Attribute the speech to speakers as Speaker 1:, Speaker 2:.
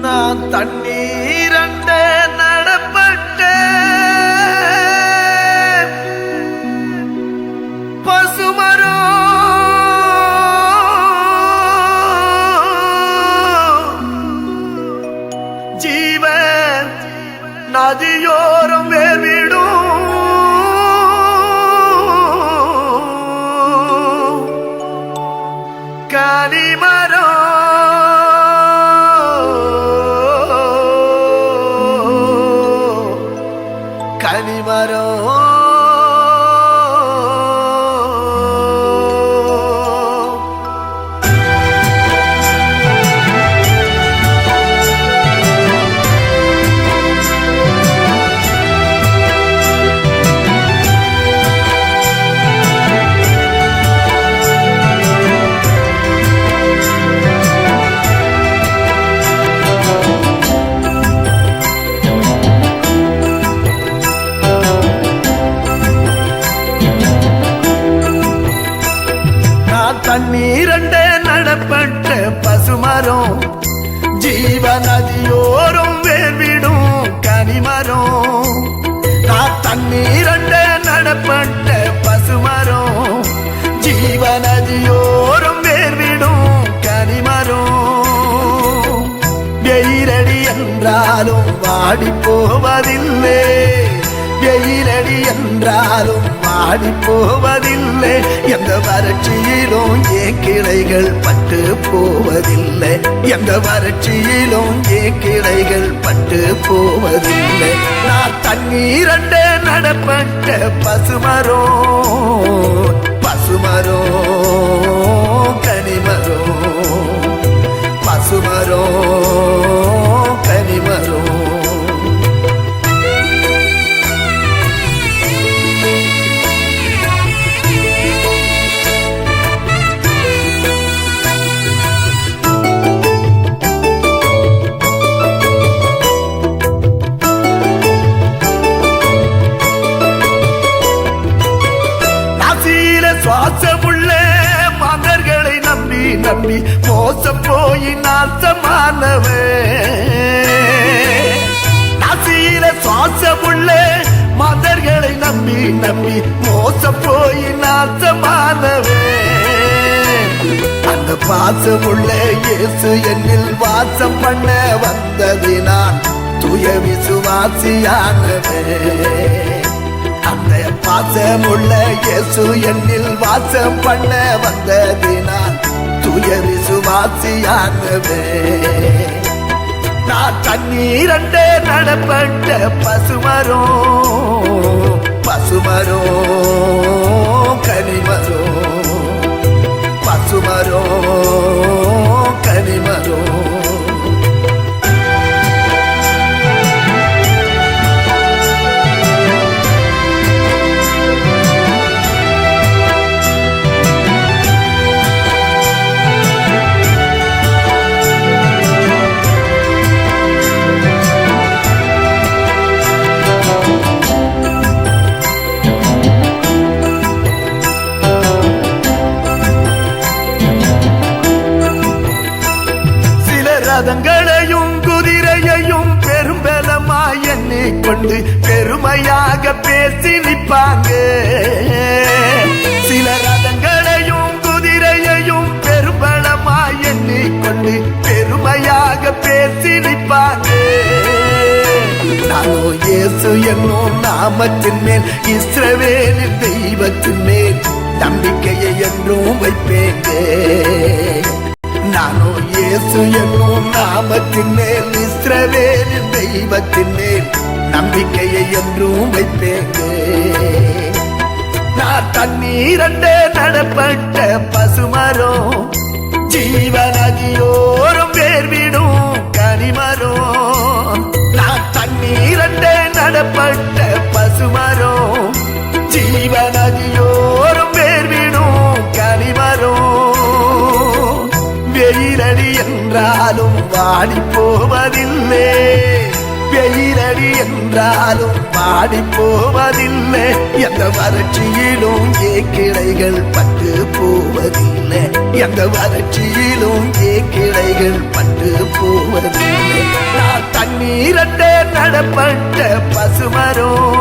Speaker 1: நான் தண்ணீரண்ட நடப்பட்ட பசுமரோ ஜீவன் நதியோரம் வேவிடும் கனிமரோ கனிமரோ தண்ணீரண்ட நடப்பட்ட பசுமரம் ஜீவநதியோரம் வேர்விடும் கனிமரம். நான் தண்ணீரண்ட நடப்பட்ட பசுமரம் ஜீவநதியோரம் வேர்விடும் கனிமரம். வெயிலடி என்றாலும் வாடி போவதில்லை, வெயிலடி என்றாலும் வாடி போவதில்லை. எந்த வறட்சியிலும் ஏன் கிளைகள் பட்டு போவதில்லை, எந்த வறட்சியிலும் ஏன் கிளைகள் பட்டு போவதில்லை. நான் தண்ணீரண்ட நடப்பட்ட பசுமரோ பசுமரோ கனிமரோ பசுமரோ கனிமரோ. சுவாசமுள்ள மகர்களை நம்பி நம்பி மோசம் போய் நாசமானவே. நசீர சுவாசமுள்ள மகர்களை நம்பி நம்பி மோசம் போய் நாசமானவே. அந்த பாசமுள்ள இயேசு என்னில் வாசம் பண்ண வந்ததினால் தூய விசுவாசியானவே. அந்த பாசமுள்ள இயேசு என்னில் வாசம் பண்ண வந்ததினால் தூய விசுவாசியானவே. நான் தண்ணீரண்ட நடப்பட்ட பசுமரோ பசுமரோ கனிமரோ பசுமரோ கனிமரோ. ரதங்களையும் குதிரையையும் பெரும்பலமாய் எண்ணிக்கொண்டு பெருமையாக பேசி நிற்பாங்க. சில ரதங்களையும் குதிரையையும் பெரும்பலமாய் எண்ணிக்கொண்டு பெருமையாக பேசி நிற்பாங்க. நானோ இயேசு என்னும் நாமத்தின் மேல் இஸ்ரவேலின் தெய்வத்தின் மேல் நம்பிக்கையை என்றும் வைப்பேங்க. நானோ இயேசு என்னும் நாமத்தின் மேல் இஸ்ரவேலின் தெய்வத்தின் மேல் நம்பிக்கையை என்றும் வைப்பேங்க. நான் தண்ணீரண்ட நடப்பட்ட பசுமரோ ஜீவநதியோரம் வேர்விடும் கனிமரோ. நான் தண்ணீரண்ட நடப்பட்ட பசுமரோ ஜீவநதியோரம் வேர்விடும் கனிமரோ. வெயிலடி என்றாலும் வாடி போவதில்லை, வெயிலடி என்றாலும் வாடி போவதில்லை. எந்த வறட்சியிலும் கிளைகள் பட்டு போவதில்லை, எந்த வறட்சியிலும் கிளைகள் பட்டு போவதில்லை. நடப்பட்ட பசுமரம்